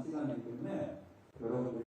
중요한 시간이기 때문에 여러분들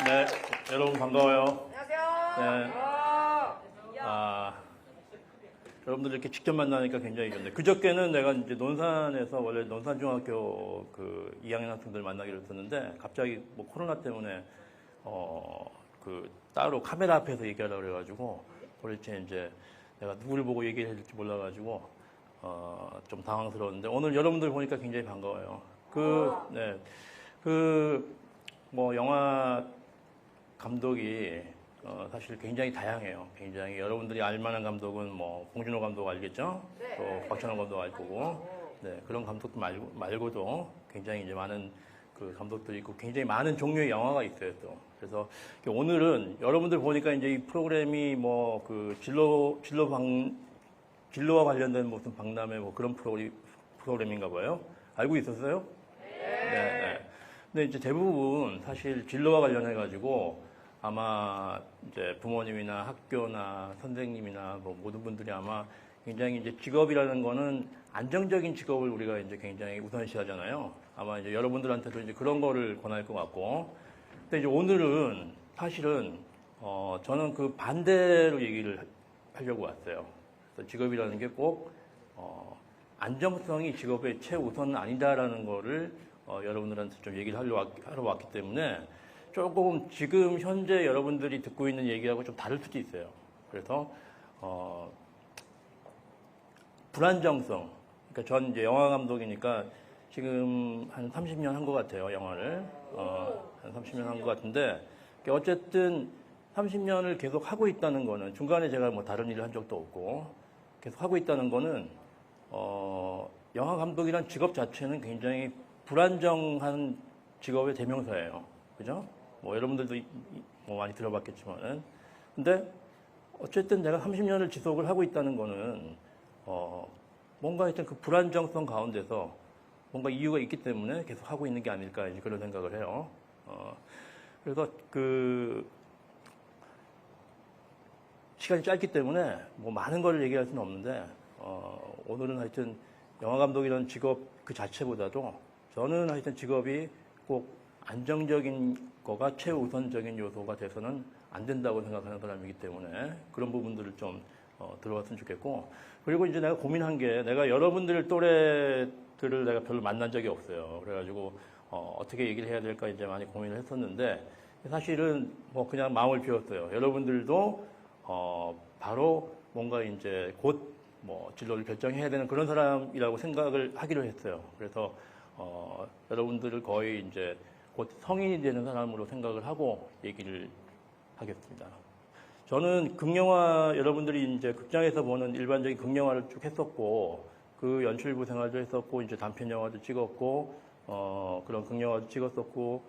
네, 여러분 반가워요. 안녕하세요. 네. 여러분들 이렇게 직접 만나니까 굉장히 좋네. 그저께는 내가 이제 논산에서 원래 논산중학교 그 2학년 학생들 만나기로 했었는데 갑자기 뭐 코로나 때문에 그 따로 카메라 앞에서 얘기하려고 그래가지고 도대체 이제 내가 누구를 보고 얘기해야 될지 몰라가지고 좀 당황스러웠는데 오늘 여러분들 보니까 굉장히 반가워요. 뭐 영화 감독이 사실 굉장히 다양해요. 굉장히 여러분들이 알만한 감독은 뭐 봉준호 감독 알겠죠? 네. 또 박찬호 감독 알 거고, 네, 그런 감독 말고도 굉장히 이제 많은 그 감독들이 있고 굉장히 많은 종류의 영화가 있어요. 또 그래서 오늘은 여러분들 보니까 이제 이 프로그램이 뭐 그 진로와 관련된 무슨 박람회 뭐 그런 프로그램인가 봐요. 알고 있었어요? 네. 근데 이제 대부분 사실 진로와 관련해 가지고 아마 이제 부모님이나 학교나 선생님이나 뭐 모든 분들이 아마 굉장히 이제 직업이라는 거는 안정적인 직업을 우리가 이제 굉장히 우선시하잖아요. 아마 이제 여러분들한테도 이제 그런 거를 권할 것 같고. 근데 이제 오늘은 사실은 저는 그 반대로 얘기를 하려고 왔어요. 그래서 직업이라는 게 꼭 안정성이 직업의 최우선은 아니다라는 거를 여러분들한테 좀 얘기를 하러 왔기 때문에 조금 지금 현재 여러분들이 듣고 있는 얘기하고 좀 다를 수도 있어요. 그래서 불안정성. 그러니까 전 이제 영화 감독이니까 지금 한 30년 한 것 같아요, 영화를. 한 30년 한 것 같은데 어쨌든 30년을 계속 하고 있다는 거는 중간에 제가 뭐 다른 일을 한 적도 없고 계속 하고 있다는 거는 영화 감독이란 직업 자체는 굉장히 불안정한 직업의 대명사예요. 그죠? 뭐 여러분들도 뭐 많이 들어봤겠지만은. 근데 어쨌든 내가 30년을 지속을 하고 있다는 거는 뭔가 하여튼 그 불안정성 가운데서 뭔가 이유가 있기 때문에 계속 하고 있는 게 아닐까 이제 그런 생각을 해요. 그래서 그 시간이 짧기 때문에 뭐 많은 걸 얘기할 수는 없는데 오늘은 하여튼 영화 감독이라는 직업 그 자체보다도 저는 하여튼 직업이 꼭 안정적인 거가 최우선적인 요소가 돼서는 안 된다고 생각하는 사람이기 때문에 그런 부분들을 좀 들어봤으면 좋겠고, 그리고 이제 내가 고민한 게 내가 여러분들 또래들을 내가 별로 만난 적이 없어요. 그래가지고 어떻게 얘기를 해야 될까 이제 많이 고민을 했었는데 사실은 뭐 그냥 마음을 비웠어요. 여러분들도 바로 뭔가 이제 곧 뭐 진로를 결정해야 되는 그런 사람이라고 생각을 하기로 했어요. 그래서 여러분들을 거의 이제 곧 성인이 되는 사람으로 생각을 하고 얘기를 하겠습니다. 저는 극영화, 여러분들이 이제 극장에서 보는 일반적인 극영화를 쭉 했었고, 그 연출부 생활도 했었고, 이제 단편 영화도 찍었고, 그런 극영화도 찍었었고,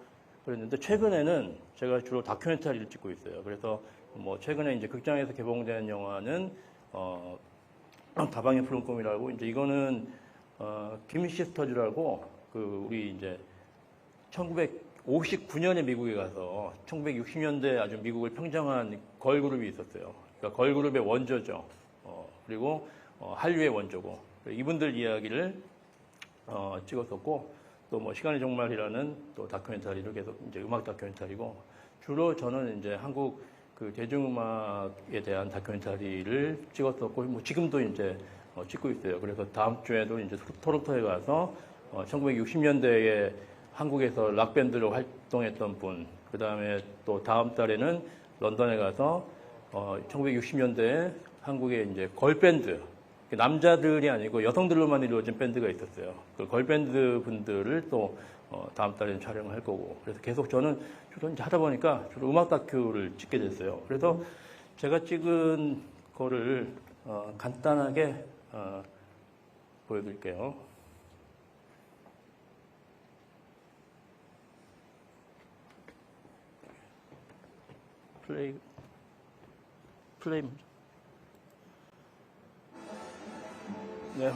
그랬는데, 최근에는 제가 주로 다큐멘터리를 찍고 있어요. 그래서 뭐, 최근에 이제 극장에서 개봉된 영화는, 다방의 푸른 꿈이라고, 이제 이거는, 김시스터즈라고, 그, 우리 이제, 1959년에 미국에 가서 1960년대 아주 미국을 평정한 걸그룹이 있었어요. 그러니까 걸그룹의 원조죠. 그리고 한류의 원조고 이분들 이야기를 찍었었고 또 뭐 시간의 종말이라는 또 다큐멘터리를 계속 이제 음악 다큐멘터리고 주로 저는 이제 한국 그 대중음악에 대한 다큐멘터리를 찍었었고 뭐 지금도 이제 찍고 있어요. 그래서 다음 주에도 이제 토론토에 가서 1960년대에 한국에서 락밴드로 활동했던 분, 그 다음에 또 다음 달에는 런던에 가서 1960년대에 한국에 이제 걸밴드, 남자들이 아니고 여성들로만 이루어진 밴드가 있었어요. 그 걸밴드 분들을 또 다음 달에는 촬영을 할 거고. 그래서 계속 저는 주로 이제 하다 보니까 주로 음악 다큐를 찍게 됐어요. 그래서 제가 찍은 거를 간단하게 보여드릴게요. 플레이. 네.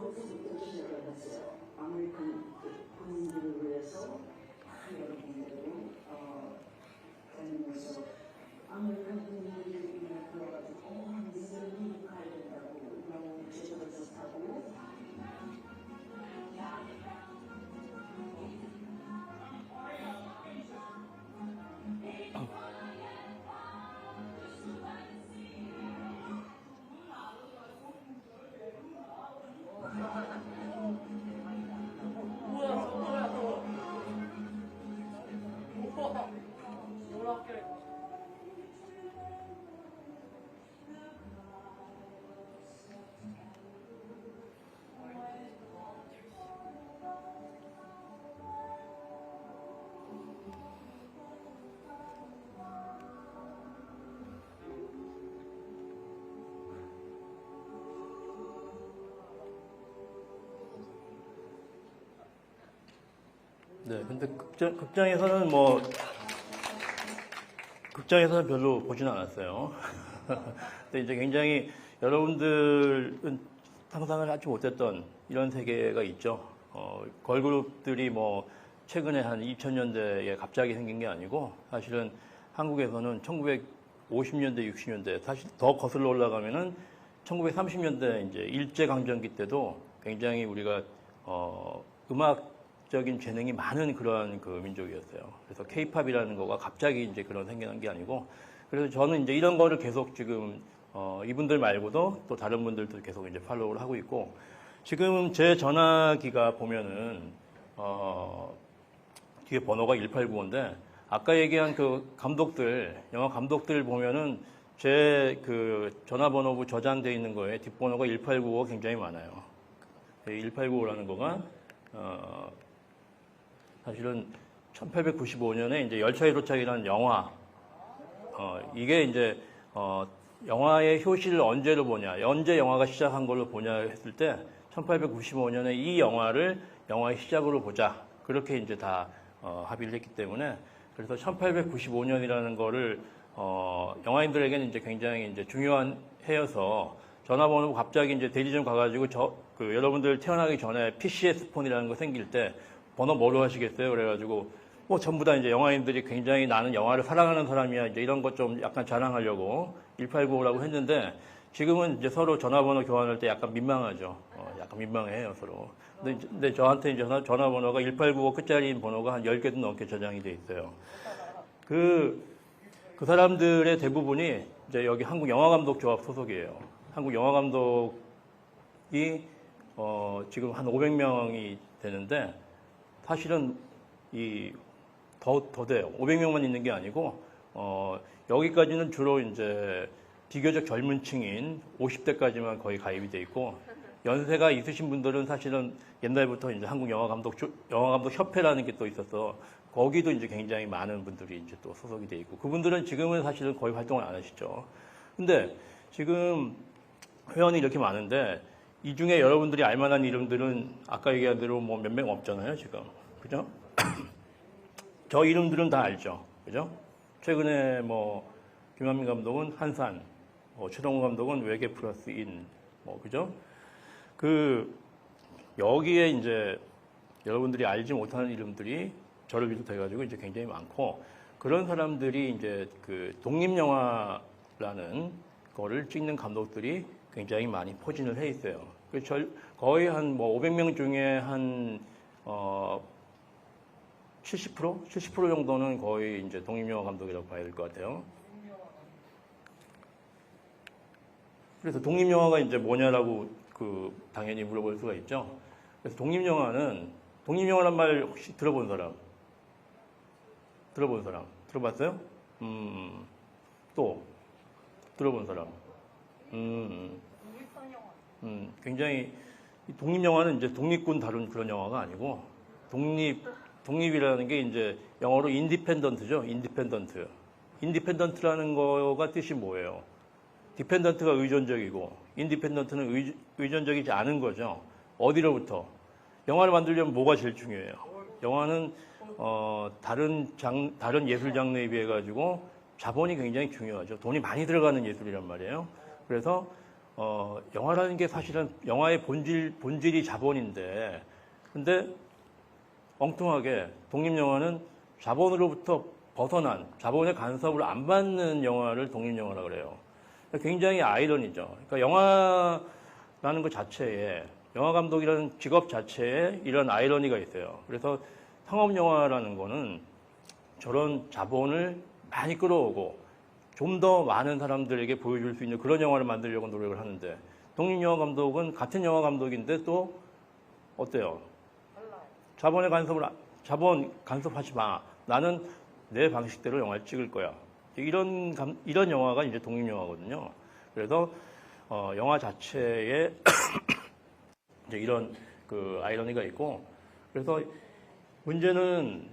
거기서부터 시작을 했어요. 아메리칸 국민들을 위해서 여러분들을 다니면서 아메리칸 국민들이 들어가지고 미국을 미국 가야 된다고 너무 제도가 좋다고 네, 근데 극장에서는 별로 보진 않았어요. 근데 이제 굉장히 여러분들은 상상을 하지 못했던 이런 세계가 있죠. 걸그룹들이 최근에 한 2000년대에 갑자기 생긴 게 아니고 사실은 한국에서는 1950년대, 60년대, 사실 더 거슬러 올라가면은 1930년대 이제 일제강점기 때도 굉장히 우리가 음악적인 재능이 많은 그런 그 민족이었어요. 그래서 케이팝이라는 거가 갑자기 이제 그런 생겨난 게 아니고, 그래서 저는 이제 이런 거를 계속 지금 이분들 말고도 또 다른 분들도 계속 이제 팔로우를 하고 있고, 지금 제 전화기가 보면은 뒤에 번호가 1895인데 아까 얘기한 그 감독들, 영화 감독들 보면은 제 그 전화번호부 저장되어 있는 거에 뒷번호가 1895가 굉장히 많아요. 1895라는 거가 사실은 1895년에 이제 열차의 도착이라는 영화, 이게 이제 영화의 효시를 언제로 보냐, 언제 영화가 시작한 걸로 보냐 했을 때 1895년에 이 영화를 영화의 시작으로 보자, 그렇게 이제 다 합의를 했기 때문에, 그래서 1895년이라는 거를 영화인들에게는 이제 굉장히 이제 중요한 해여서 전화번호 갑자기 이제 대리점 가가지고 여러분들 태어나기 전에 PCS 폰이라는 거 생길 때 번호 뭐로 하시겠어요? 그래가지고 전부 다 이제 영화인들이 굉장히 나는 영화를 사랑하는 사람이야, 이제 이런 것 좀 약간 자랑하려고 1895라고 했는데, 지금은 이제 서로 전화번호 교환할 때 약간 민망하죠. 약간 민망해요, 서로. 근데 저한테 이제 전화번호가 1895 끝자리인 번호가 한 10개도 넘게 저장이 돼 있어요. 그 사람들의 대부분이 이제 여기 한국영화감독조합 소속이에요. 한국영화감독이 지금 한 500명이 되는데, 사실은 더 돼요. 500명만 있는 게 아니고, 여기까지는 주로 이제 비교적 젊은 층인 50대까지만 거의 가입이 돼 있고, 연세가 있으신 분들은 사실은 옛날부터 이제 영화감독 협회라는 게 또 있어서 거기도 이제 굉장히 많은 분들이 이제 또 소속이 돼 있고, 그분들은 지금은 사실은 거의 활동을 안 하시죠. 근데 지금 회원이 이렇게 많은데, 이 중에 여러분들이 알만한 이름들은 아까 얘기한 대로 몇 명 없잖아요, 지금. 그죠? 저 이름들은 다 알죠. 그죠? 최근에 김한민 감독은 한산, 최동호 감독은 외계 플러스 인, 그죠? 여기에 이제 여러분들이 알지 못하는 이름들이 저를 비롯해가지고 이제 굉장히 많고, 그런 사람들이 이제 그 독립영화라는 거를 찍는 감독들이 굉장히 많이 포진을 해 있어요. 거의 한 500명 중에 한 70%? 70% 정도는 거의 이제 독립영화 감독이라고 봐야 될 것 같아요. 그래서 독립영화가 이제 뭐냐라고 당연히 물어볼 수가 있죠. 그래서 독립영화란 말 혹시 들어본 사람? 들어봤어요? 또 들어본 사람? 굉장히 이 독립영화는 이제 독립군 다룬 그런 영화가 아니고, 독립이라는 게 이제 영어로 인디펜던트죠. 인디펜던트. 인디펜던트라는 거가 뜻이 뭐예요? 디펜던트가 의존적이고, 인디펜던트는 의존적이지 않은 거죠. 어디로부터? 영화를 만들려면 뭐가 제일 중요해요? 영화는 다른 예술 장르에 비해 가지고 자본이 굉장히 중요하죠. 돈이 많이 들어가는 예술이란 말이에요. 그래서 영화라는 게 사실은 영화의 본질이 자본인데, 근데 엉뚱하게 독립영화는 자본으로부터 벗어난, 자본의 간섭을 안 받는 영화를 독립영화라고 그래요. 굉장히 아이러니죠. 그러니까 영화라는 것 자체에, 영화 감독이라는 직업 자체에 이런 아이러니가 있어요. 그래서 상업영화라는 거는 저런 자본을 많이 끌어오고 좀 더 많은 사람들에게 보여줄 수 있는 그런 영화를 만들려고 노력을 하는데, 독립영화 감독은 같은 영화 감독인데 또 어때요? 자본 간섭하지 마. 나는 내 방식대로 영화를 찍을 거야. 이런 영화가 이제 독립영화거든요. 그래서 영화 자체에 이제 이런 그 아이러니가 있고, 그래서 문제는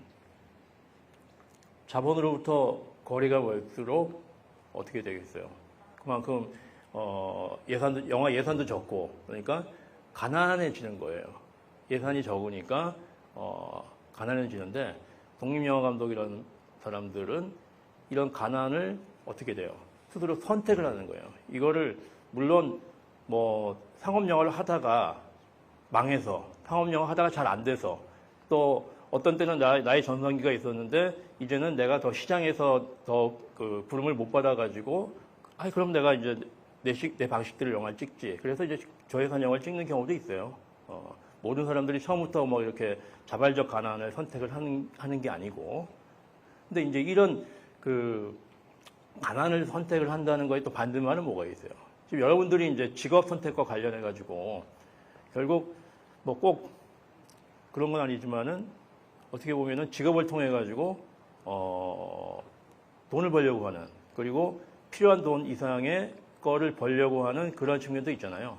자본으로부터 거리가 멀수록 어떻게 되겠어요? 그만큼 영화 예산도 적고, 그러니까 가난해지는 거예요. 예산이 적으니까 가난해지는데, 독립영화 감독이라는 사람들은 이런 가난을 어떻게 돼요? 스스로 선택을 하는 거예요. 이거를 물론 뭐 상업영화를 하다가 망해서, 상업영화 하다가 잘 안 돼서, 또 어떤 때는 나의 전성기가 있었는데 이제는 내가 더 시장에서 더 그 부름을 못 받아가지고, 그럼 내가 이제 내 방식대로 영화를 찍지. 그래서 이제 저예산 영화를 찍는 경우도 있어요. 모든 사람들이 처음부터 뭐 이렇게 자발적 가난을 선택을 하는 게 아니고, 근데 이제 이런 그 가난을 선택을 한다는 거에 또 반대말은 뭐가 있어요? 지금 여러분들이 이제 직업 선택과 관련해 가지고 결국 뭐 꼭 그런 건 아니지만은 어떻게 보면은 직업을 통해 가지고 돈을 벌려고 하는, 그리고 필요한 돈 이상의 거를 벌려고 하는 그런 측면도 있잖아요.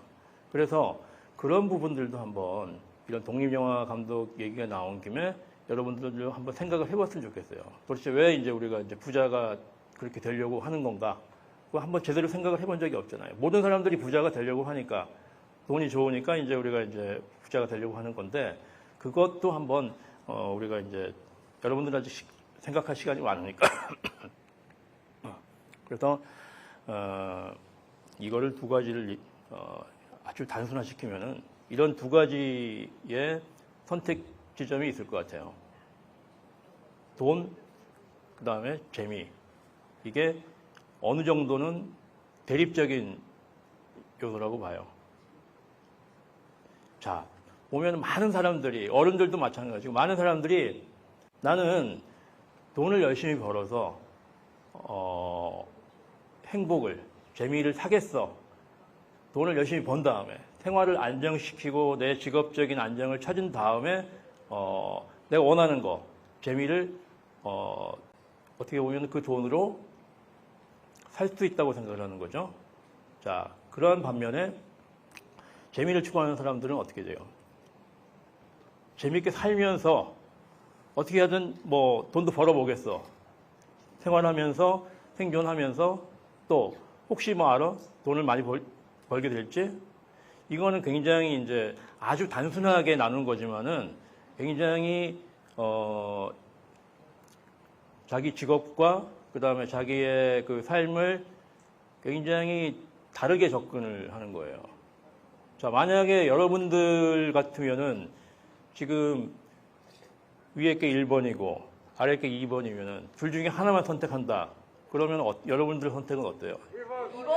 그래서 그런 부분들도 한번 이런 독립영화 감독 얘기가 나온 김에 여러분들도 한번 생각을 해봤으면 좋겠어요. 도대체 왜 이제 우리가 이제 부자가 그렇게 되려고 하는 건가? 그거 한번 제대로 생각을 해본 적이 없잖아요. 모든 사람들이 부자가 되려고 하니까, 돈이 좋으니까 이제 우리가 이제 부자가 되려고 하는 건데, 그것도 한번 우리가 이제 여러분들한테 생각할 시간이 많으니까. 그래서 이거를 두 가지를 아주 단순화시키면은 이런 두 가지의 선택 지점이 있을 것 같아요. 돈, 그 다음에 재미. 이게 어느 정도는 대립적인 요소라고 봐요. 자, 보면 많은 사람들이, 어른들도 마찬가지고, 많은 사람들이 나는 돈을 열심히 벌어서 행복을, 재미를 사겠어. 돈을 열심히 번 다음에 생활을 안정시키고 내 직업적인 안정을 찾은 다음에 내가 원하는 거, 재미를 어떻게 보면 그 돈으로 살 수 있다고 생각을 하는 거죠. 자, 그러한 반면에 재미를 추구하는 사람들은 어떻게 돼요? 재미있게 살면서 어떻게 하든 뭐 돈도 벌어보겠어. 생활하면서, 생존하면서, 또 혹시 뭐 알아? 돈을 많이 벌게 될지? 이거는 굉장히 이제 아주 단순하게 나눈 거지만은 굉장히 자기 직업과 그 다음에 자기의 그 삶을 굉장히 다르게 접근을 하는 거예요. 자, 만약에 여러분들 같으면은 지금 위에 게 1번이고 아래 게 2번이면은 둘 중에 하나만 선택한다. 그러면 여러분들 선택은 어때요? 1번, 2번.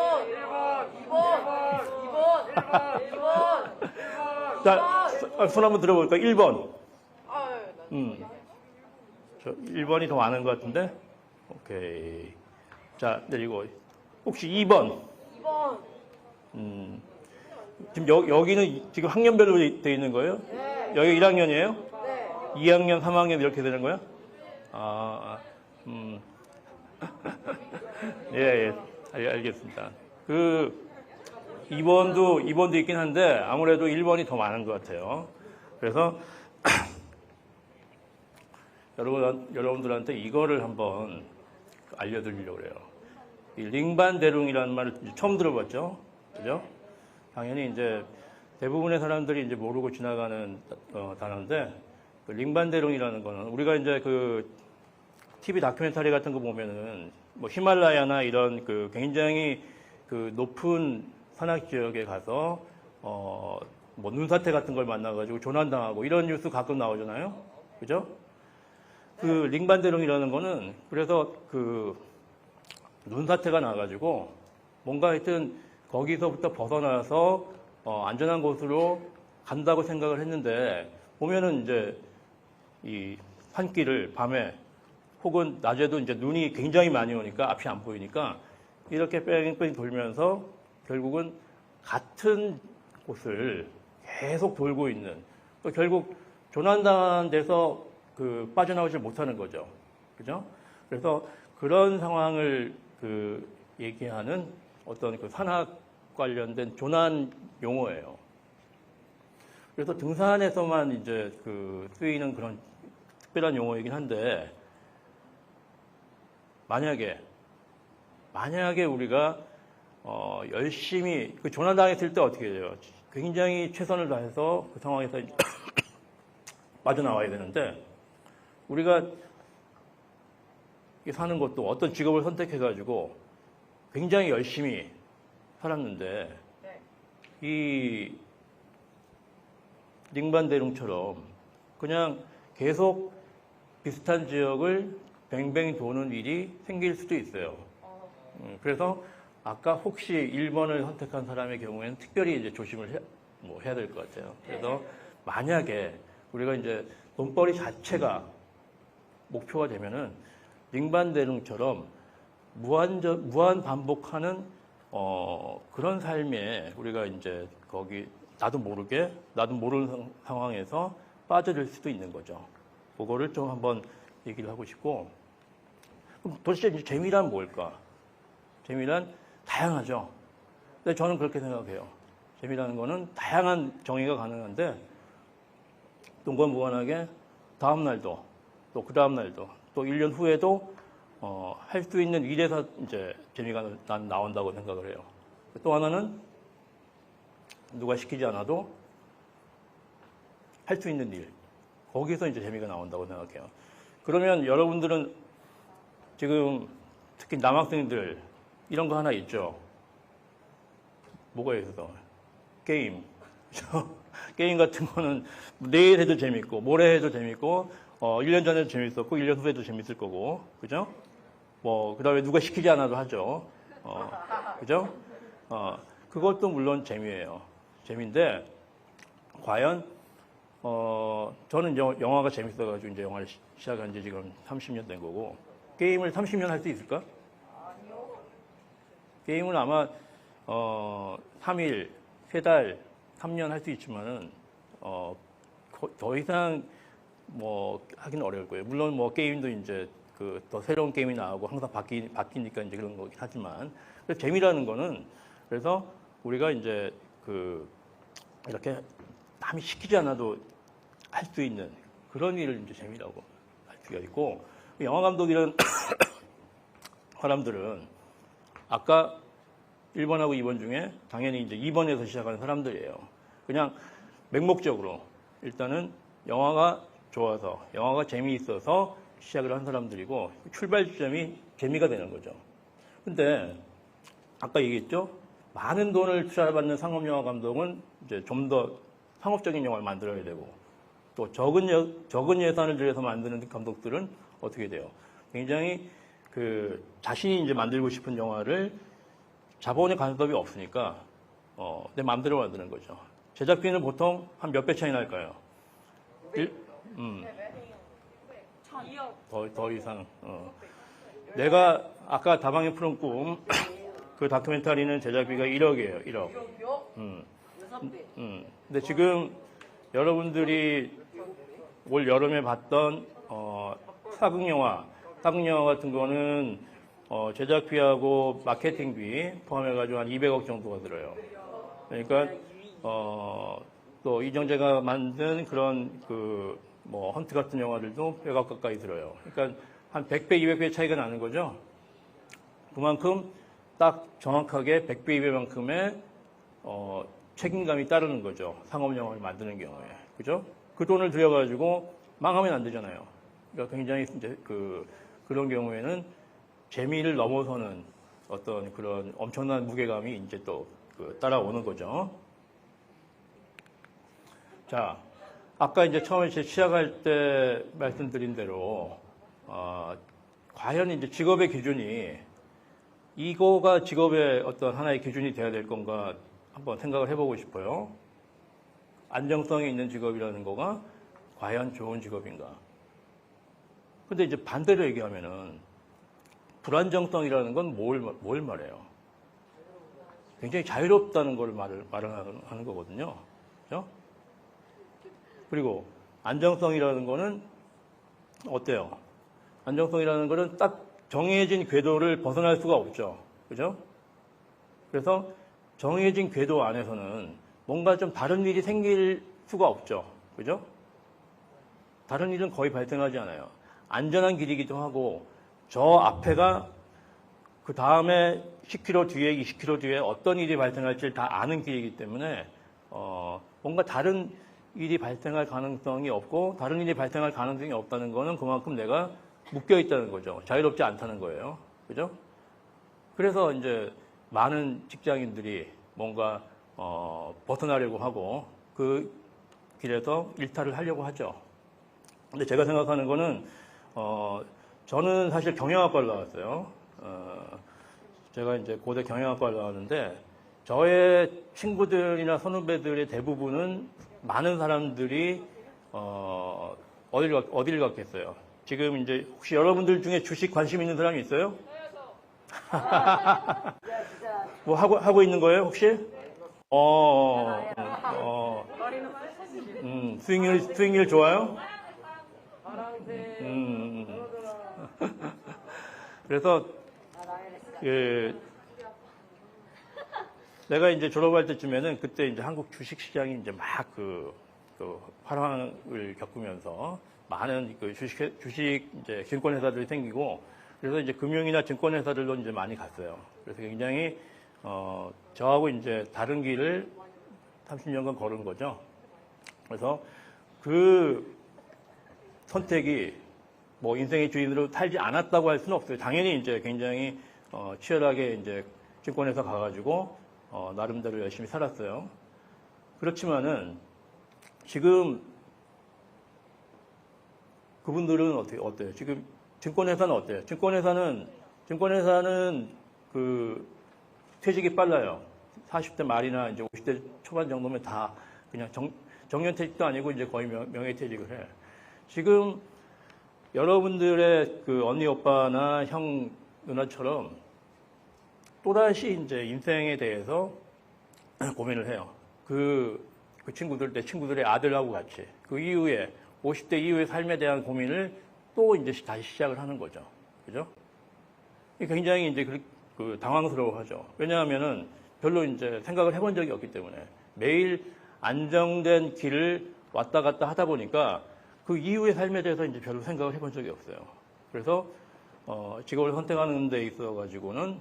자, 손 한번 들어볼까? 1번. 저 1번이 더 많은 것 같은데? 오케이. 자, 내리고. 혹시 2번? 2번. 지금 여기는 지금 학년별로 되어 있는 거예요? 네. 여기 1학년이에요? 네. 2학년, 3학년 이렇게 되는 거예요? 예, 알겠습니다. 2번도 있긴 한데 아무래도 1번이 더 많은 것 같아요. 그래서 여러분들한테 이거를 한번 알려드리려고 그래요. 이 링반대룽이라는 말을 처음 들어봤죠? 그죠? 당연히 이제 대부분의 사람들이 이제 모르고 지나가는 단어인데, 그 링반대룽이라는 거는 우리가 이제 그 TV 다큐멘터리 같은 거 보면은 뭐 히말라야나 이런 그 굉장히 그 높은 산악 지역에 가서 뭐 눈사태 같은 걸 만나가지고 조난당하고 이런 뉴스 가끔 나오잖아요. 그죠? 그 링반대룽이라는 거는 그래서 그 눈사태가 나가지고 뭔가 하여튼 거기서부터 벗어나서 안전한 곳으로 간다고 생각을 했는데 보면은 이제 이 산길을 밤에 혹은 낮에도 이제 눈이 굉장히 많이 오니까 앞이 안 보이니까 이렇게 뺑뺑 돌면서 결국은 같은 곳을 계속 돌고 있는, 또 결국 조난당한 데서 그 빠져나오질 못하는 거죠. 그죠? 그래서 그런 상황을 그 얘기하는 어떤 그 산악 관련된 조난 용어예요. 그래서 등산에서만 이제 그 쓰이는 그런 특별한 용어이긴 한데, 만약에 우리가 열심히 그 조난당했을 때 어떻게 돼요? 굉장히 최선을 다해서 그 상황에서 빠져나와야 되는데, 우리가 사는 것도 어떤 직업을 선택해가지고 굉장히 열심히 살았는데, 이 링반대룽처럼 그냥 계속 비슷한 지역을 뱅뱅 도는 일이 생길 수도 있어요. 그래서 아까 혹시 1번을 선택한 사람의 경우에는 특별히 이제 조심을 해야 될 것 같아요. 그래서 만약에 우리가 이제 돈벌이 자체가 목표가 되면은 링반대룽처럼 무한 반복하는 그런 삶에 우리가 이제 거기 나도 모르는 상황에서 빠져들 수도 있는 거죠. 그거를 좀 한번 얘기를 하고 싶고, 그럼 도대체 이제 재미란 뭘까? 재미란 다양하죠. 근데 저는 그렇게 생각해요. 재미라는 거는 다양한 정의가 가능한데, 동관무관하게 다음 날도, 또 그 다음 날도, 또 1년 후에도 할 수 있는 일에서 이제 재미가 난 나온다고 생각을 해요. 또 하나는 누가 시키지 않아도 할 수 있는 일, 거기서 이제 재미가 나온다고 생각해요. 그러면 여러분들은 지금 특히 남학생들 이런 거 하나 있죠. 뭐가 있어? 게임. 게임 같은 거는 내일 해도 재밌고 모레 해도 재밌고 1년 전에도 재밌었고 1년 후에도 재밌을 거고, 그죠? 뭐 그다음에 누가 시키지 않아도 하죠. 그죠? 그것도 물론 재미예요. 재미인데 과연 저는 영화가 재밌어가지고 이제 영화를 시작한 지 지금 30년 된 거고, 게임을 30년 할 수 있을까? 게임을 아마 3일, 3달, 3년 할 수 있지만은 더 이상 뭐 하기는 어려울 거예요. 물론 뭐 게임도 이제 그 더 새로운 게임이 나오고 항상 바뀌니까 이제 그런 거긴 하지만, 그래서 재미라는 거는 그래서 우리가 이제 그 이렇게 남이 시키지 않아도 할 수 있는 그런 일을 이제 재미라고 할 수가 있고, 영화 감독이라는 사람들은 아까 1번하고 2번 중에 당연히 이제 2번에서 시작하는 사람들이에요. 그냥 맹목적으로 일단은 영화가 좋아서, 영화가 재미있어서 시작을 한 사람들이고, 출발 지점이 재미가 되는 거죠. 근데 아까 얘기했죠? 많은 돈을 투자받는 상업영화 감독은 이제 좀 더 상업적인 영화를 만들어야 되고, 또 적은 예산을 들여서 만드는 감독들은 어떻게 돼요? 굉장히 그 자신이 이제 만들고 싶은 영화를 자본의 간섭이 없으니까 내 마음대로 만드는 거죠. 제작비는 보통 한 몇 배 차이 날까요? 더 이상. 내가 아까 다방에 푸른 꿈 그 다큐멘터리는 제작비가 1억이에요. 1억. 근데 지금 여러분들이 올 여름에 봤던 사극영화 같은 거는 제작비하고 마케팅비 포함해가지고 한 200억 정도가 들어요. 그러니까 또 이정재가 만든 그런 뭐 헌트 같은 영화들도 뼈가 가까이 들어요. 그러니까 한 100배, 200배 차이가 나는 거죠. 그만큼 딱 정확하게 100배, 200배만큼의 책임감이 따르는 거죠. 상업 영화를 만드는 경우에. 그죠? 그 돈을 들여가지고 망하면 안 되잖아요. 그러니까 굉장히 이제 그런 경우에는 재미를 넘어서는 어떤 그런 엄청난 무게감이 이제 또 따라오는 거죠. 자, 아까 이제 처음에 시작할 때 말씀드린 대로, 과연 이제 직업의 기준이 이거가 직업의 어떤 하나의 기준이 돼야 될 건가 한번 생각을 해보고 싶어요. 안정성이 있는 직업이라는 거가 과연 좋은 직업인가. 근데 이제 반대로 얘기하면은 불안정성이라는 건 뭘 말해요? 굉장히 자유롭다는 걸 말을 하는 거거든요. 그죠? 그리고 안정성이라는 거는 어때요? 안정성이라는 거는 딱 정해진 궤도를 벗어날 수가 없죠. 그죠? 그래서 정해진 궤도 안에서는 뭔가 좀 다른 일이 생길 수가 없죠. 그죠? 다른 일은 거의 발생하지 않아요. 안전한 길이기도 하고 저 앞에가 그 다음에 10km 뒤에 20km 뒤에 어떤 일이 발생할지 다 아는 길이기 때문에 뭔가 다른 일이 발생할 가능성이 없고 다른 일이 발생할 가능성이 없다는 거는 그만큼 내가 묶여 있다는 거죠. 자유롭지 않다는 거예요. 그죠? 그래서 이제 많은 직장인들이 뭔가 벗어나려고 하고 그 길에서 일탈을 하려고 하죠. 근데 제가 생각하는 거는 저는 사실 경영학과를 나왔어요. 제가 이제 고대 경영학과를 나왔는데 저의 친구들이나 선후배들의 대부분은 많은 사람들이 어디를 갔겠어요? 지금 이제 혹시 여러분들 중에 주식 관심 있는 사람이 있어요? 뭐 하고 있는 거예요 혹시? 수익률 좋아요? 그래서 내가 이제 졸업할 때쯤에는 그때 이제 한국 주식 시장이 이제 막 그 활황을 겪으면서 많은 주식 이제 증권 회사들이 생기고 그래서 이제 금융이나 증권 회사들로 이제 많이 갔어요. 그래서 굉장히 저하고 이제 다른 길을 30년간 걸은 거죠. 그래서 그 선택이 뭐 인생의 주인으로 살지 않았다고 할 수는 없어요. 당연히 이제 굉장히 치열하게 이제 증권회사 가가지고 나름대로 열심히 살았어요. 그렇지만은 지금 그분들은 어때요? 지금 증권회사는 어때요? 증권회사는 그 퇴직이 빨라요. 40대 말이나 이제 50대 초반 정도면 다 그냥 정년퇴직도 아니고 이제 거의 명예퇴직을 해. 지금 여러분들의 그 언니 오빠나 형 누나처럼 또다시 이제 인생에 대해서 고민을 해요. 내 친구들의 아들하고 같이 그 이후에 50대 이후의 삶에 대한 고민을 또 이제 다시 시작을 하는 거죠. 그죠? 굉장히 이제 당황스러워하죠. 왜냐하면은 별로 이제 생각을 해본 적이 없기 때문에 매일 안정된 길을 왔다 갔다 하다 보니까 그 이후의 삶에 대해서 이제 별로 생각을 해본 적이 없어요. 그래서 직업을 선택하는 데 있어 가지고는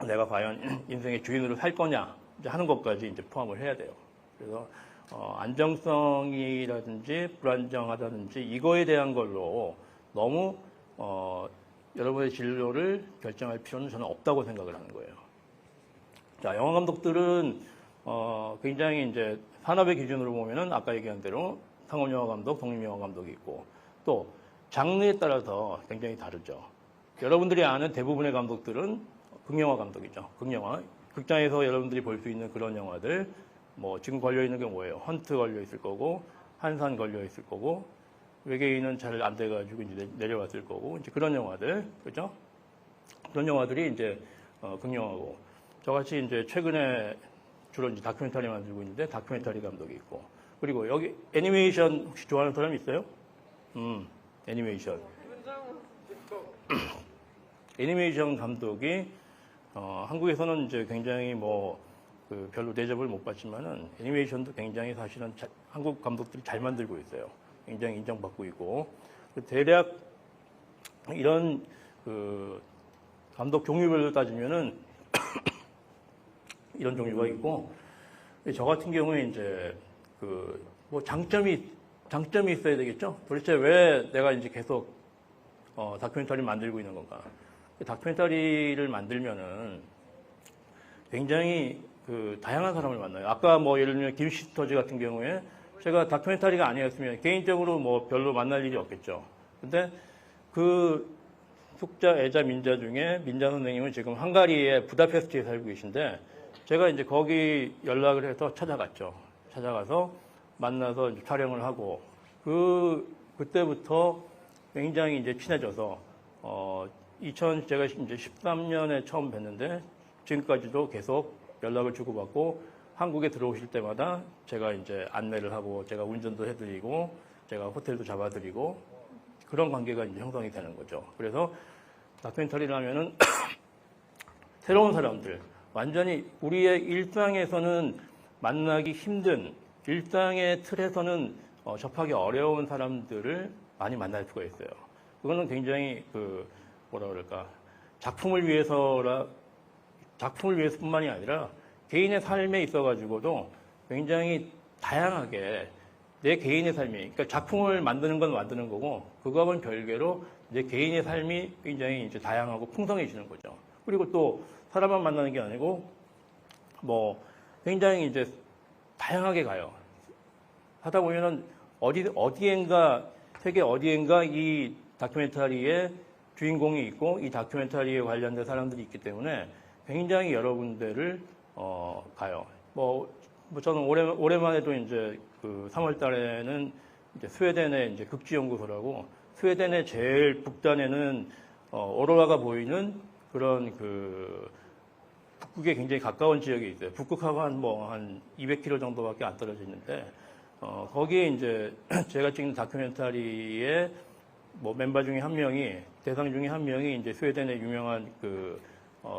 내가 과연 인생의 주인으로 살 거냐 이제 하는 것까지 이제 포함을 해야 돼요. 그래서 안정성이라든지 불안정하다든지 이거에 대한 걸로 너무 여러분의 진로를 결정할 필요는 저는 없다고 생각을 하는 거예요. 자, 영화 감독들은 굉장히 이제 산업의 기준으로 보면은 아까 얘기한 대로 상업영화 감독, 독립영화 감독이 있고 또 장르에 따라서 굉장히 다르죠. 여러분들이 아는 대부분의 감독들은 극영화 감독이죠. 극영화. 극장에서 여러분들이 볼 수 있는 그런 영화들 뭐 지금 걸려 있는 게 뭐예요? 헌트 걸려 있을 거고 한산 걸려 있을 거고 외계인은 잘 안 돼가지고 이제 내려왔을 거고 이제 그런 영화들 그죠? 그런 영화들이 이제 극영화고 저같이 이제 최근에 주로 이제 다큐멘터리 만들고 있는데 다큐멘터리 감독이 있고 그리고 여기 애니메이션 혹시 좋아하는 사람 있어요? 애니메이션. 애니메이션 감독이 한국에서는 이제 굉장히 뭐 그 별로 대접을 못 받지만은 애니메이션도 굉장히 사실은 한국 감독들이 잘 만들고 있어요. 굉장히 인정받고 있고 대략 이런 그 감독 종류별로 따지면은 이런 종류가 있고 저 같은 경우에 이제 그 뭐 장점이 있어야 되겠죠. 도대체 왜 내가 이제 계속 다큐멘터리를 만들고 있는 건가? 다큐멘터리를 만들면은 굉장히 그 다양한 사람을 만나요. 아까 뭐 예를 들면 김 시스터즈 같은 경우에 제가 다큐멘터리가 아니었으면 개인적으로 뭐 별로 만날 일이 없겠죠. 근데 그 숙자, 애자, 민자 중에 민자 선생님은 지금 헝가리의 부다페스트에 살고 계신데 제가 이제 거기 연락을 해서 찾아갔죠. 찾아가서 만나서 이제 촬영을 하고 그때부터 굉장히 이제 친해져서 제가 이제 13년에 처음 뵀는데 지금까지도 계속 연락을 주고받고 한국에 들어오실 때마다 제가 이제 안내를 하고 제가 운전도 해드리고 제가 호텔도 잡아드리고 그런 관계가 이제 형성이 되는 거죠. 그래서 다큐멘터리를 하면은 새로운 사람들, 완전히 우리의 일상에서는 만나기 힘든 일상의 틀에서는 접하기 어려운 사람들을 많이 만날 수가 있어요. 그거는 굉장히 뭐라 그럴까 작품을 위해서뿐만이 아니라 개인의 삶에 있어가지고도 굉장히 다양하게 내 개인의 삶이, 그러니까 작품을 만드는 건 만드는 거고 그거하고는 별개로 내 개인의 삶이 굉장히 이제 다양하고 풍성해지는 거죠. 그리고 또 사람만 만나는 게 아니고 뭐 굉장히 이제 다양하게 가요. 하다 보면은 어디엔가 세계 어디엔가 이 다큐멘터리의 주인공이 있고 이 다큐멘터리에 관련된 사람들이 있기 때문에 굉장히 여러 군데를 가요. 뭐 저는 올해만 해도 이제 그 3월 달에는 이제 스웨덴의 이제 극지연구소라고 스웨덴의 제일 북단에는 오로라가 보이는 그런 북극에 굉장히 가까운 지역이 있어요. 북극하고 한 200km 정도밖에 안 떨어져 있는데 거기에 이제 제가 찍는 다큐멘터리의 뭐 멤버 중에 한 명이 대상 중에 한 명이 이제 스웨덴의 유명한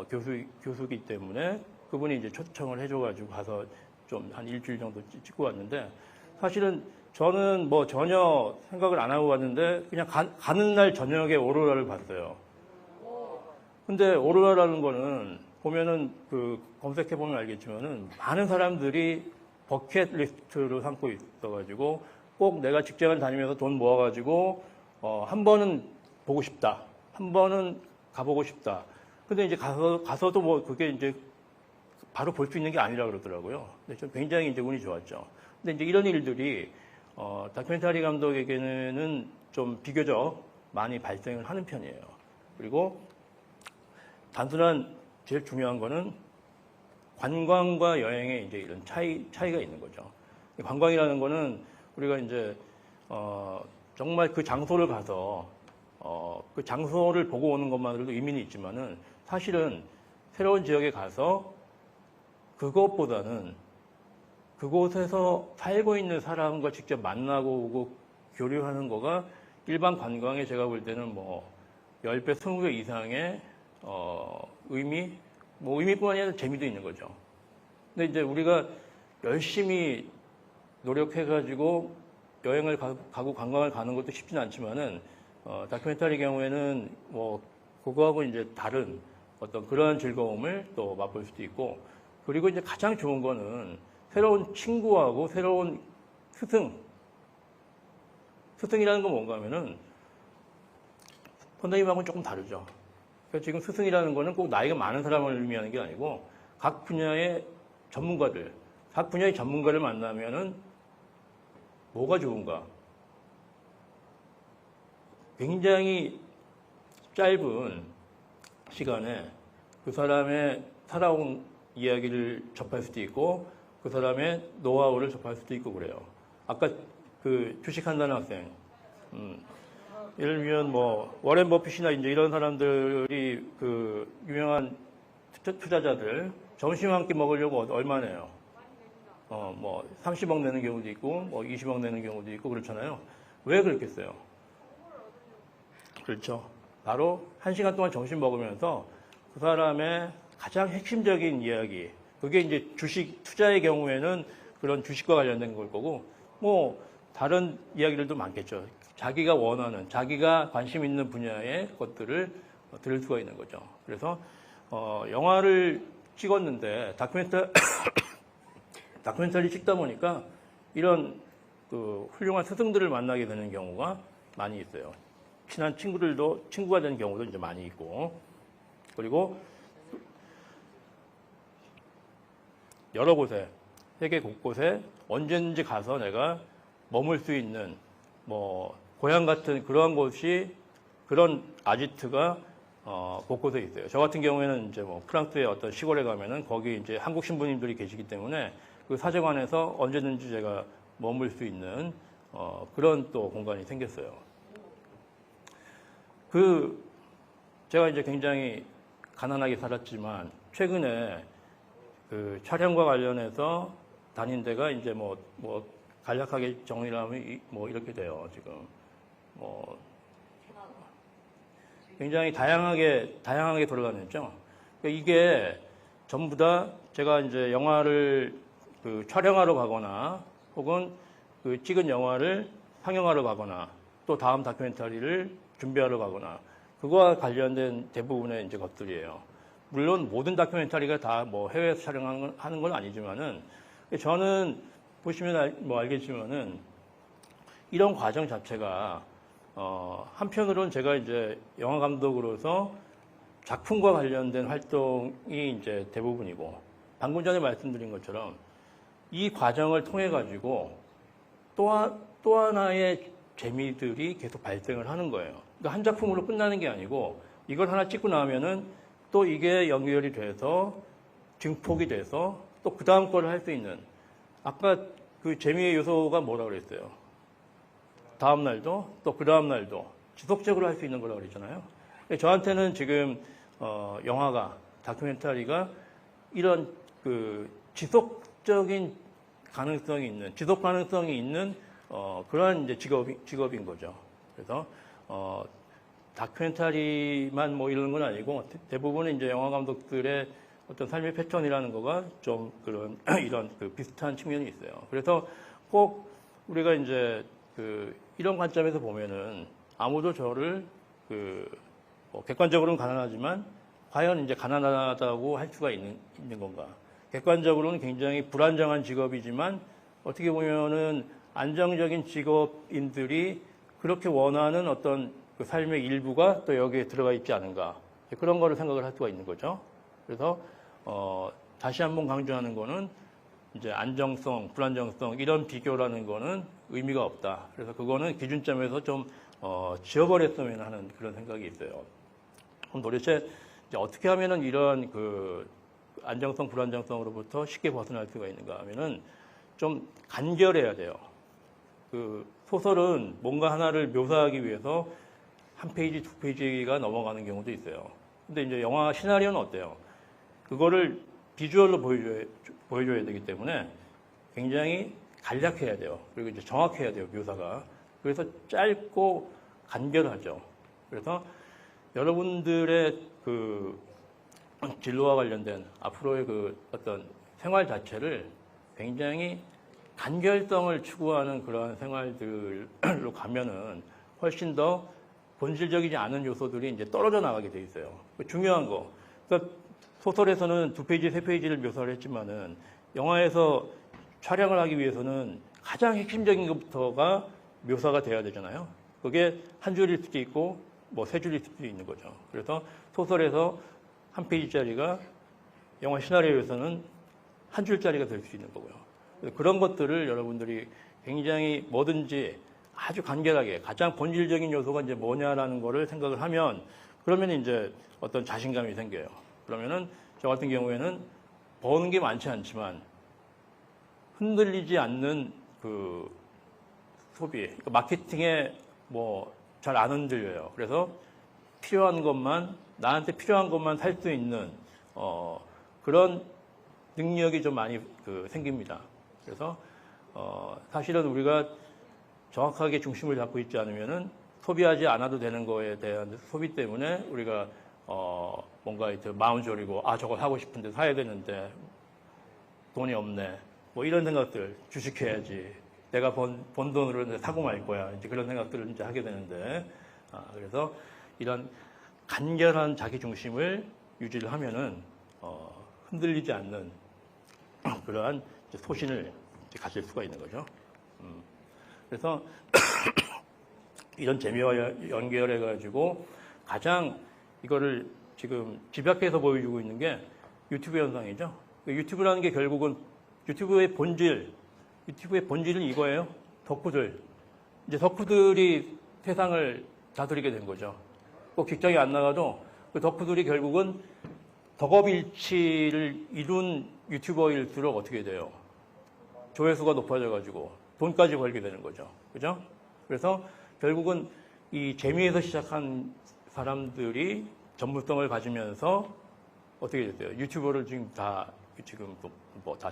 교수이기 때문에 그분이 이제 초청을 해줘가지고 가서 좀 한 일주일 정도 찍고 왔는데 사실은 저는 뭐 전혀 생각을 안 하고 갔는데 그냥 가는 날 저녁에 오로라를 봤어요. 근데 오로라라는 거는 보면은 검색해 보면 알겠지만은 많은 사람들이 버킷리스트로 삼고 있어가지고 꼭 내가 직장을 다니면서 돈 모아가지고 한 번은 보고 싶다, 한 번은 가보고 싶다. 근데 이제 가서도 뭐 그게 이제 바로 볼 수 있는 게 아니라 그러더라고요. 근데 좀 굉장히 이제 운이 좋았죠. 근데 이제 이런 일들이 다큐멘터리 감독에게는 좀 비교적 많이 발생을 하는 편이에요. 그리고 단순한 제일 중요한 거는 관광과 여행의 이제 이런 차이가 있는 거죠. 관광이라는 거는 우리가 이제 정말 그 장소를 가서 그 장소를 보고 오는 것만으로도 의미는 있지만은 사실은 새로운 지역에 가서 그것보다는 그곳에서 살고 있는 사람과 직접 만나고 오고 교류하는 거가 일반 관광에 제가 볼 때는 뭐 10배, 20배 이상의 의미뿐만이 아니라 재미도 있는 거죠. 근데 이제 우리가 열심히 노력해가지고 여행을 가고 관광을 가는 것도 쉽지는 않지만은 다큐멘터리 경우에는 뭐 그거하고 이제 다른 어떤 그러한 즐거움을 또 맛볼 수도 있고 그리고 이제 가장 좋은 거는 새로운 친구하고 새로운 스승이라는 건 뭔가 하면은 선생님하고는 조금 다르죠. 그러니까 지금 스승이라는 거는 꼭 나이가 많은 사람을 의미하는 게 아니고 각 분야의 전문가를 만나면은 뭐가 좋은가? 굉장히 짧은 시간에 그 사람의 살아온 이야기를 접할 수도 있고 그 사람의 노하우를 접할 수도 있고 그래요. 아까 주식한다는 학생, 예를 들면 뭐 워렌 버핏이나 이제 이런 사람들이 유명한 투자자들 점심 한 끼 먹으려고 얼마 내요? 뭐 30억 내는 경우도 있고 뭐 20억 내는 경우도 있고 그렇잖아요. 왜 그렇겠어요? 그렇죠. 바로 1시간 동안 점심 먹으면서 그 사람의 가장 핵심적인 이야기, 그게 이제 주식 투자의 경우에는 그런 주식과 관련된 걸 거고, 뭐 다른 이야기들도 많겠죠. 자기가 원하는, 자기가 관심 있는 분야의 것들을 들을 수가 있는 거죠. 그래서 영화를 찍었는데 다큐멘터리 찍다 보니까 이런 그 훌륭한 스승들을 만나게 되는 경우가 많이 있어요. 친한 친구가 되는 경우도 이제 많이 있고, 그리고 여러 곳에, 세계 곳곳에 언제든지 가서 내가 머물 수 있는 뭐 고향 같은 그러한 곳이, 그런 아지트가 곳곳에 있어요. 저 같은 경우에는 이제 뭐 프랑스의 어떤 시골에 가면은 거기 이제 한국 신부님들이 계시기 때문에 그 사제관에서 언제든지 제가 머물 수 있는 그런 또 공간이 생겼어요. 제가 이제 굉장히 가난하게 살았지만 최근에 그 촬영과 관련해서 다닌 데가 이제 뭐 간략하게 정리를 하면 뭐 이렇게 돼요. 지금 뭐 굉장히 다양하게 돌아다녔죠. 그러니까 이게 전부 다 제가 이제 영화를 그 촬영하러 가거나 혹은 그 찍은 영화를 상영하러 가거나 또 다음 다큐멘터리를 준비하러 가거나 그거와 관련된 대부분의 이제 것들이에요. 물론 모든 다큐멘터리가 다 뭐 해외에서 촬영하는 건 아니지만은 저는 보시면 뭐 알겠지만은 이런 과정 자체가 한편으로는 제가 이제 영화 감독으로서 작품과 관련된 활동이 이제 대부분이고, 방금 전에 말씀드린 것처럼 이 과정을 통해 가지고 또 하나의 재미들이 계속 발생을 하는 거예요. 그러니까 한 작품으로 끝나는 게 아니고 이걸 하나 찍고 나면은 또 이게 연결이 돼서 증폭이 돼서 또 그 다음 거를 할 수 있는, 아까 그 재미의 요소가 뭐라고 그랬어요? 다음 날도 또 그 다음 날도 지속적으로 할 수 있는 거라고 그랬잖아요. 저한테는 지금 영화가, 다큐멘터리가 이런 그 지속적인 가능성이 있는, 지속 가능성이 있는 그러한 이제 직업인 거죠. 그래서 다큐멘터리만 뭐 이런 건 아니고 대부분은 이제 영화 감독들의 어떤 삶의 패턴이라는 거가 좀 그런 이런 그 비슷한 측면이 있어요. 그래서 꼭 우리가 이제 그 이런 관점에서 보면은 아무도 저를 뭐 객관적으로는 가난하지만 과연 이제 가난하다고 할 수가 있는 건가? 객관적으로는 굉장히 불안정한 직업이지만 어떻게 보면은 안정적인 직업인들이 그렇게 원하는 어떤 그 삶의 일부가 또 여기에 들어가 있지 않은가? 그런 거를 생각을 할 수가 있는 거죠. 그래서 다시 한번 강조하는 거는 이제 안정성, 불안정성 이런 비교라는 거는 의미가 없다. 그래서 그거는 기준점에서 좀 지워버렸으면 하는 그런 생각이 있어요. 그럼 도대체 이제 어떻게 하면은 이런 그 안정성, 불안정성으로부터 쉽게 벗어날 수가 있는가 하면은 좀 간결해야 돼요. 그 소설은 뭔가 하나를 묘사하기 위해서 한 페이지, 두 페이지가 넘어가는 경우도 있어요. 근데 이제 영화 시나리오는 어때요? 그거를 비주얼로 보여줘야 되기 때문에 굉장히 간략해야 돼요. 그리고 이제 정확해야 돼요, 묘사가. 그래서 짧고 간결하죠. 그래서 여러분들의 그 진로와 관련된 앞으로의 그 어떤 생활 자체를 굉장히 간결성을 추구하는 그러한 생활들로 가면은 훨씬 더 본질적이지 않은 요소들이 이제 떨어져 나가게 돼 있어요. 중요한 거. 그러니까 소설에서는 두 페이지, 세 페이지를 묘사를 했지만은 영화에서 촬영을 하기 위해서는 가장 핵심적인 것부터가 묘사가 돼야 되잖아요. 그게 한 줄일 수도 있고 뭐 세 줄일 수도 있는 거죠. 그래서 소설에서 한 페이지짜리가 영화 시나리오에서는 한 줄짜리가 될 수 있는 거고요. 그런 것들을 여러분들이 굉장히 뭐든지 아주 간결하게 가장 본질적인 요소가 이제 뭐냐라는 거를 생각을 하면 그러면 이제 어떤 자신감이 생겨요. 그러면은 저 같은 경우에는 버는 게 많지 않지만 흔들리지 않는 그 소비, 그러니까 마케팅에 뭐 잘 안 흔들려요. 그래서 필요한 것만, 나한테 필요한 것만 살 수 있는 그런 능력이 좀 많이 생깁니다. 그래서 사실은 우리가 정확하게 중심을 잡고 있지 않으면은 소비하지 않아도 되는 거에 대한 소비 때문에 우리가 뭔가 이제 마음 졸이고 저거 사고 싶은데 사야 되는데 돈이 없네. 뭐 이런 생각들, 주식해야지. 내가 번 돈으로 이제 사고 말 거야. 이제 그런 생각들을 이제 하게 되는데, 그래서 이런 간결한 자기 중심을 유지를 하면은, 흔들리지 않는 그러한 이제 소신을 이제 가질 수가 있는 거죠. 그래서 이런 재미와 연결해가지고 가장 이거를 지금 집약해서 보여주고 있는 게 유튜브 현상이죠. 유튜브라는 게 결국은 유튜브의 본질은 이거예요. 덕후들. 이제 덕후들이 세상을 다스리게 된 거죠. 꼭 직장에 안 나가도 그 덕후들이 결국은 덕업일치를 이룬 유튜버일수록 어떻게 돼요? 조회수가 높아져가지고 돈까지 벌게 되는 거죠. 그죠? 그래서 결국은 이 재미에서 시작한 사람들이 전문성을 가지면서 어떻게 됐어요? 유튜버를 지금 다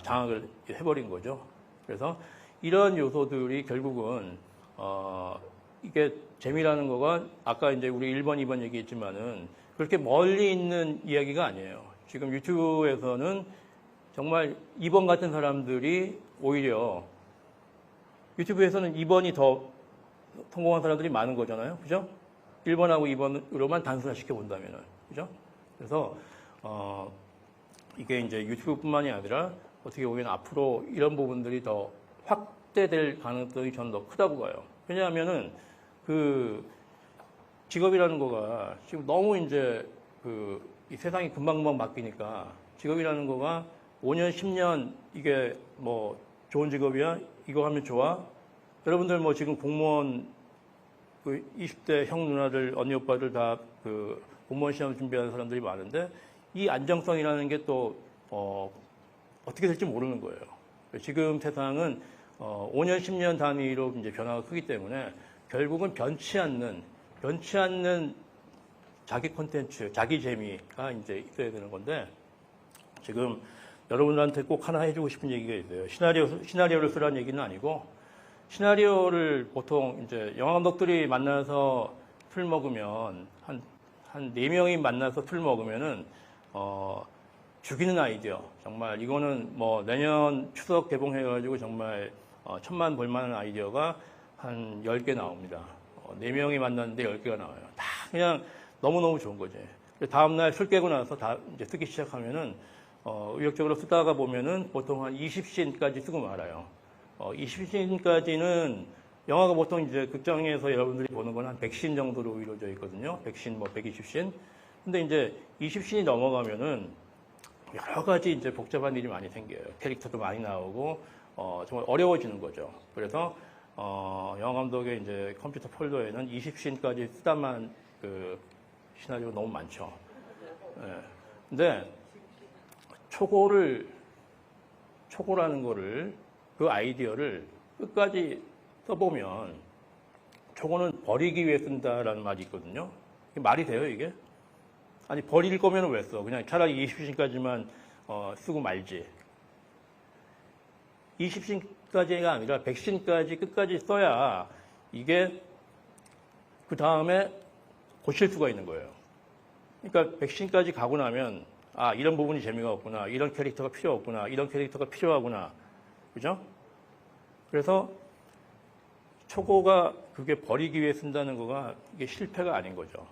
장악을 해버린 거죠. 그래서 이런 요소들이 결국은 이게 재미라는 거가 아까 이제 우리 1번, 2번 얘기했지만은 그렇게 멀리 있는 이야기가 아니에요. 지금 유튜브에서는 정말 2번 같은 사람들이 오히려 유튜브에서는 2번이 더 성공한 사람들이 많은 거잖아요. 그죠? 1번하고 2번으로만 단순화시켜 본다면은. 그죠? 그래서, 이게 이제 유튜브뿐만이 아니라 어떻게 보면 앞으로 이런 부분들이 더 확대될 가능성이 저는 더 크다고 봐요. 왜냐하면은 그 직업이라는 거가 지금 너무 이제 이 세상이 금방금방 바뀌니까 직업이라는 거가 5년, 10년 이게 뭐 좋은 직업이야? 이거 하면 좋아? 여러분들 뭐 지금 공무원 그 20대 형 누나들, 언니 오빠들 다 그 공무원 시험 준비하는 사람들이 많은데 이 안정성이라는 게 또 어떻게 될지 모르는 거예요. 지금 세상은 5년, 10년 단위로 이제 변화가 크기 때문에 결국은 변치 않는 자기 콘텐츠, 자기 재미가 이제 있어야 되는 건데 지금 여러분들한테 꼭 하나 해주고 싶은 얘기가 있어요. 시나리오를 쓰라는 얘기는 아니고 시나리오를 보통 이제 영화 감독들이 만나서 술 먹으면 한 4명이 만나서 술 먹으면은 죽이는 아이디어. 정말 이거는 뭐 내년 추석 개봉해가지고 정말 천만 볼만한 아이디어가 한 10개 나옵니다. 4명이 만났는데 10개가 나와요. 다 그냥 너무너무 좋은 거지. 다음날 술 깨고 나서 다 이제 쓰기 시작하면은 의욕적으로 쓰다가 보면은 보통 한 20씬까지 쓰고 말아요. 20씬까지는 영화가 보통 이제 극장에서 여러분들이 보는 건 한 100씬 정도로 이루어져 있거든요. 100씬, 뭐 120씬. 근데 이제 20씬이 넘어가면은 여러 가지 이제 복잡한 일이 많이 생겨요. 캐릭터도 많이 나오고, 정말 어려워지는 거죠. 그래서, 영화 감독의 이제 컴퓨터 폴더에는 20씬까지 쓰다만 그 시나리오가 너무 많죠. 예. 근데 초고라는 거를, 그 아이디어를 끝까지 써보면 초고는 버리기 위해 쓴다라는 말이 있거든요. 이게 말이 돼요, 이게? 아니, 버릴 거면 왜 써? 그냥 차라리 20씬까지만 쓰고 말지. 20씬까지가 아니라 100씬까지 끝까지 써야 이게 그 다음에 고칠 수가 있는 거예요. 그러니까 100씬까지 가고 나면 아, 이런 부분이 재미가 없구나. 이런 캐릭터가 필요 없구나. 이런 캐릭터가 필요하구나. 그죠? 그래서 초고가 그게 버리기 위해 쓴다는 거가 이게 실패가 아닌 거죠.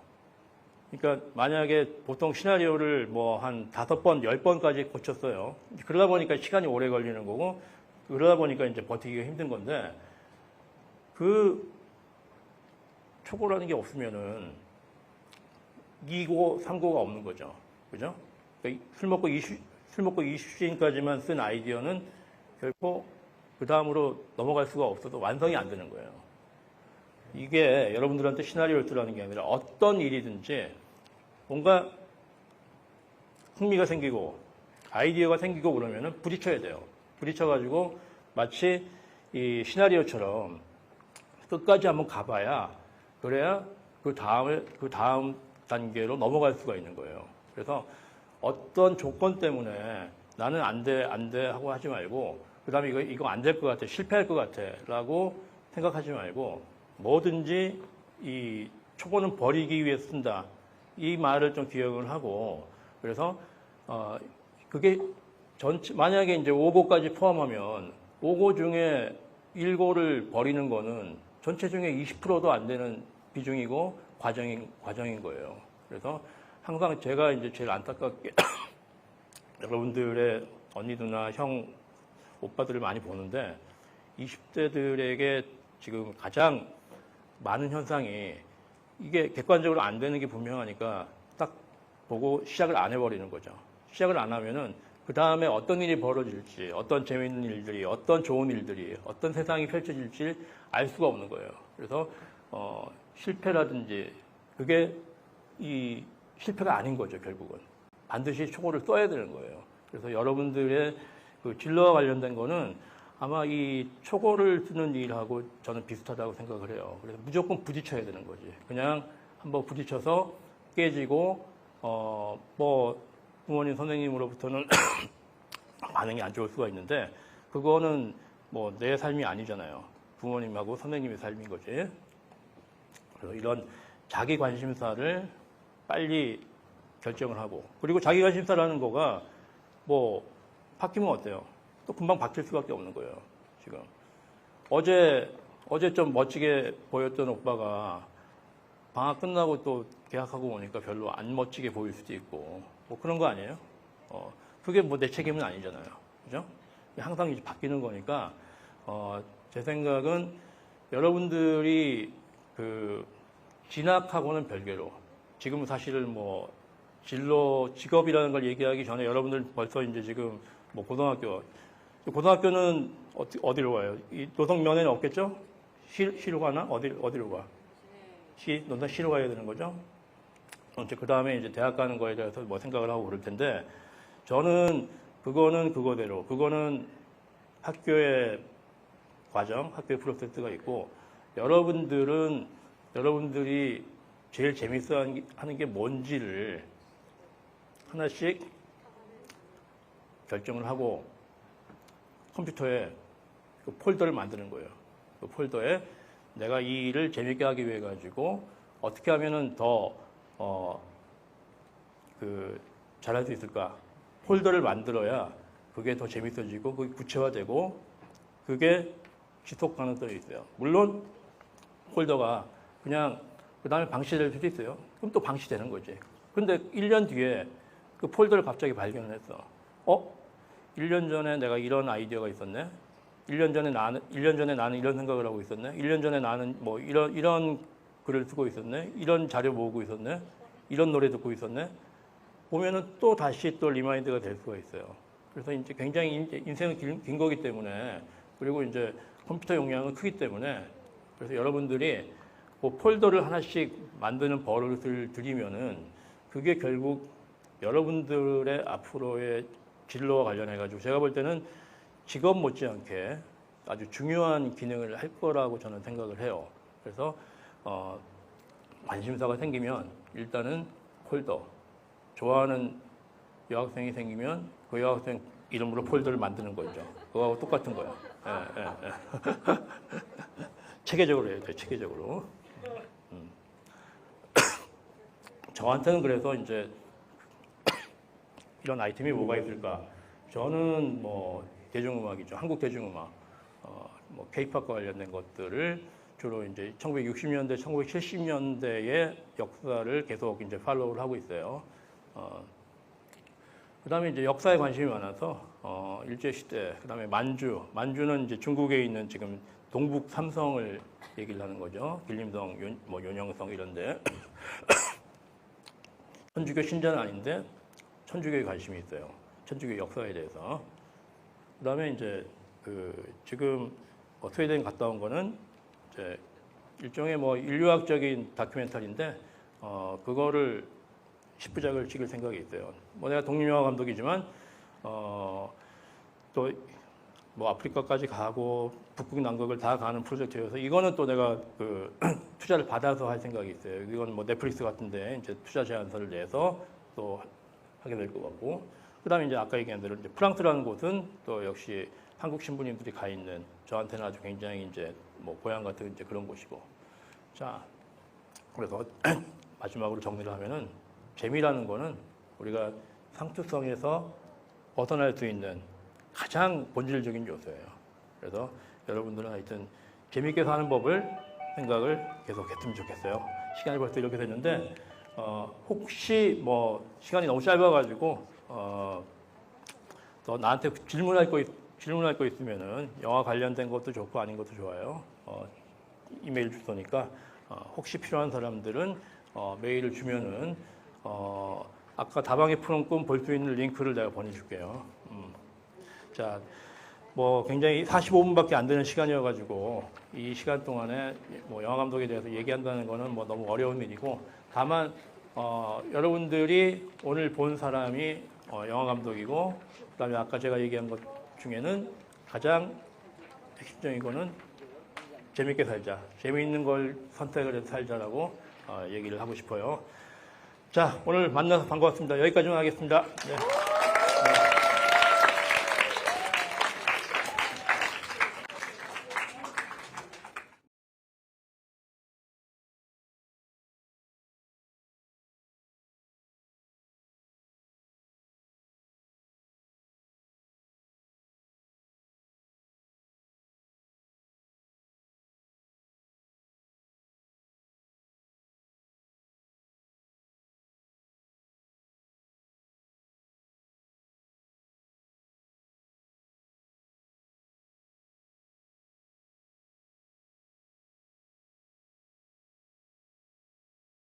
그러니까 만약에 보통 시나리오를 뭐 한 5번, 10번까지 고쳤어요. 그러다 보니까 시간이 오래 걸리는 거고, 그러다 보니까 이제 버티기가 힘든 건데, 그 초고라는 게 없으면은 2고, 3고가 없는 거죠. 그죠? 그러니까 술 먹고 20씬까지만 쓴 아이디어는 결코 그 다음으로 넘어갈 수가 없어서 완성이 안 되는 거예요. 이게 여러분들한테 시나리오를 쓰라는 게 아니라 어떤 일이든지 뭔가 흥미가 생기고 아이디어가 생기고 그러면은 부딪혀야 돼요. 부딪혀가지고 마치 이 시나리오처럼 끝까지 한번 가봐야 그래야 그 다음 단계로 넘어갈 수가 있는 거예요. 그래서 어떤 조건 때문에 나는 안 돼 하고 하지 말고 그 다음에 이거 안 될 것 같아, 실패할 것 같아 라고 생각하지 말고 뭐든지 이 초고는 버리기 위해 쓴다. 이 말을 좀 기억을 하고 그래서 그게 만약에 이제 5고까지 포함하면 5고 중에 1고를 버리는 거는 전체 중에 20%도 안 되는 비중이고 과정인 거예요. 그래서 항상 제가 이제 제일 안타깝게 여러분들의 언니, 누나, 형, 오빠들을 많이 보는데 20대들에게 지금 가장 많은 현상이 이게 객관적으로 안 되는 게 분명하니까 딱 보고 시작을 안 해버리는 거죠. 시작을 안 하면은 그 다음에 어떤 일이 벌어질지, 어떤 재미있는 일들이, 어떤 좋은 일들이, 어떤 세상이 펼쳐질지 알 수가 없는 거예요. 그래서 실패라든지 그게 이 실패가 아닌 거죠, 결국은. 반드시 초고를 써야 되는 거예요. 그래서 여러분들의 그 진로와 관련된 거는 아마 이 초고를 쓰는 일하고 저는 비슷하다고 생각을 해요. 그래서 무조건 부딪혀야 되는 거지. 그냥 한번 부딪혀서 깨지고, 뭐, 부모님, 선생님으로부터는 반응이 안 좋을 수가 있는데, 그거는 뭐 내 삶이 아니잖아요. 부모님하고 선생님의 삶인 거지. 그래서 이런 자기 관심사를 빨리 결정을 하고, 그리고 자기 관심사라는 거가 뭐 바뀌면 어때요? 또 금방 바뀔 수밖에 없는 거예요. 지금 어제 좀 멋지게 보였던 오빠가 방학 끝나고 또 계약하고 오니까 별로 안 멋지게 보일 수도 있고 뭐 그런 거 아니에요? 그게 뭐 내 책임은 아니잖아요. 그죠? 항상 이제 바뀌는 거니까 제 생각은 여러분들이 그 진학하고는 별개로 지금 사실은 뭐 진로 직업이라는 걸 얘기하기 전에 여러분들 벌써 이제 지금 뭐 고등학교는 어디로 가요? 이 노성면에는 없겠죠? 시로 가나? 어디로 가? 시로 가야 되는 거죠? 그 다음에 이제 대학 가는 거에 대해서 뭐 생각을 하고 그럴 텐데, 저는 그거는 그거대로, 그거는 학교의 과정, 학교의 프로세스가 있고, 여러분들이 제일 재밌어 하는 게 뭔지를 하나씩 결정을 하고 컴퓨터에 그 폴더를 만드는 거예요. 그 폴더에 내가 이 일을 재밌게 하기 위해 가지고 어떻게 하면은 더 잘할 수 있을까? 폴더를 만들어야 그게 더 재밌어지고 그게 구체화되고 그게 지속 가능성이 있어요. 물론 폴더가 그냥 그 다음에 방치될 수도 있어요. 그럼 또 방치되는 거지. 근데 1년 뒤에 그 폴더를 갑자기 발견을 했어. 1년 전에 내가 이런 아이디어가 있었네. 1년 전에 나는 이런 생각을 하고 있었네. 1년 전에 나는 뭐 이런 글을 쓰고 있었네. 이런 자료 모으고 있었네. 이런 노래 듣고 있었네. 보면은 또 다시 또 리마인드가 될 수가 있어요. 그래서 이제 굉장히 인생은 긴 거기 때문에, 그리고 이제 컴퓨터 용량은 크기 때문에, 그래서 여러분들이 뭐 폴더를 하나씩 만드는 버릇을 들이면은 그게 결국 여러분들의 앞으로의 진로와 관련해가지고 제가 볼 때는 직업 못지않게 아주 중요한 기능을 할 거라고 저는 생각을 해요. 그래서 관심사가 생기면 일단은 폴더, 좋아하는 여학생이 생기면 그 여학생 이름으로 폴더를 만드는 거죠. 그거하고 똑같은 거예요. 체계적으로 해야 돼요. 체계적으로. 저한테는 그래서 이제 이런 아이템이 뭐가 있을까? 저는 뭐 대중음악이죠. 한국 대중음악, 뭐 K-팝과 관련된 것들을 주로 이제 1960년대, 1970년대의 역사를 계속 이제 팔로우를 하고 있어요. 그다음에 이제 역사에 관심이 많아서 일제 시대, 그다음에 만주는 이제 중국에 있는 지금 동북 삼성을 얘기를 하는 거죠. 길림성, 뭐 윤영성 이런데 천주교 신자는 아닌데 천주교에 관심이 있어요. 천주교 역사에 대해서. 그다음에 이제 지금 스웨덴 갔다 온 거는 이제 일종의 뭐 인류학적인 다큐멘터리인데 그거를 10부작을 찍을 생각이 있어요. 뭐 내가 독립영화 감독이지만 또 뭐 아프리카까지 가고 북극 남극을 다 가는 프로젝트여서 이거는 또 내가 투자를 받아서 할 생각이 있어요. 이건 뭐 넷플릭스 같은데 이제 투자 제안서를 내서 또 하게 될 것 같고, 그다음에 이제 아까 얘기한 대로 이제 프랑스라는 곳은 또 역시 한국 신부님들이 가 있는, 저한테는 아주 굉장히 이제 뭐 고향 같은 이제 그런 곳이고. 자, 그래서 마지막으로 정리를 하면은 재미라는 거는 우리가 상투성에서 벗어날 수 있는 가장 본질적인 요소예요. 그래서 여러분들은 하여튼 재밌게 사는 법을 생각을 계속 했으면 좋겠어요. 시간이 벌써 이렇게 됐는데, 혹시 뭐 시간이 너무 짧아가지고, 또 나한테 질문할 거 있으면은 영화 관련된 것도 좋고 아닌 것도 좋아요. 이메일 주소니까 혹시 필요한 사람들은 메일을 주면은 아까 다방의 푸른 꿈 볼 수 있는 링크를 내가 보내줄게요. 자, 뭐 굉장히 45분밖에 안 되는 시간이어가지고 이 시간 동안에 뭐 영화 감독에 대해서 얘기한다는 거는 뭐 너무 어려운 일이고, 다만 여러분들이 오늘 본 사람이 영화 감독이고, 그다음에 아까 제가 얘기한 것 중에는 가장 핵심적인 거는 재밌게 살자, 재미있는 걸 선택을 해서 살자라고 얘기를 하고 싶어요. 자, 오늘 만나서 반가웠습니다. 여기까지만 하겠습니다. 네.